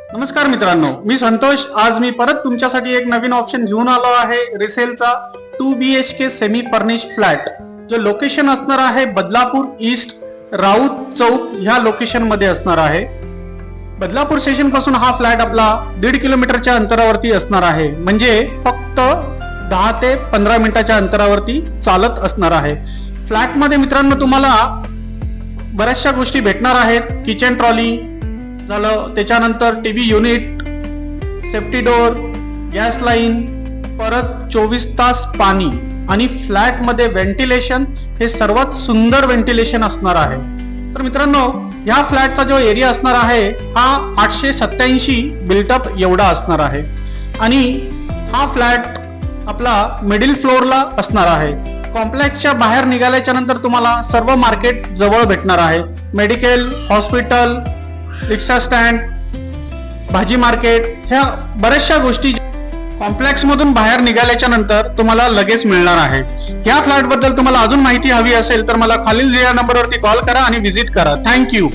नमस्कार मित्रांनो, मी संतोष. आज मी परत तुमच्यासाठी एक नवीन ऑप्शन घेऊन आलो आहे. रिसेलचा 2 BHK सेमी फर्निश फ्लॅट, जो लोकेशन असणार आहे बदलापूर ईस्ट, राऊत चौक ह्या लोकेशन मध्ये असणार आहे. बदलापूर स्टेशन पासून हा फ्लॅट आपला 1.5 किलोमीटरच्या अंतरावरती असणार आहे. म्हणजे फक्त 10 ते 15 मिनिटाच्या अंतरावरती चालत असणार आहे. फ्लॅट मध्ये मित्रांनो तुम्हाला बऱ्याचशा गोष्टी भेटणार आहेत. किचन ट्रॉली झालं, त्याच्यानंतर TV unit, safety door, gas line, परत 24 तास पाणी आणि फ्लॅट मध्ये व्हेंटिलेशन, हे सर्वात सुंदर व्हेंटिलेशन असणार आहे. तर मित्रांनो, या फ्लॅटचा जो एरिया असणार आहे हा 887 बिल्टअप एवढा असणार आहे आणि हा फ्लॅट आपला मिडिल फ्लोअरला असणार आहे. कॉम्प्लेक्सच्या बाहेर निघाल्याच्या नंतर तुम्हाला सर्व मार्केट जवळ भेटणार आहे. मेडिकल, हॉस्पिटल, रिक्षा स्टँड, भाजी मार्केट, ह्या बऱ्याचशा गोष्टी कॉम्प्लेक्स मधून बाहेर निघाल्याच्या नंतर तुम्हाला लगेच मिळणार आहे. या फ्लॅट बद्दल तुम्हाला अजून माहिती हवी असेल तर मला खालील दिलेल्या नंबरवरती कॉल करा आणि व्हिजिट करा. थँक्यू.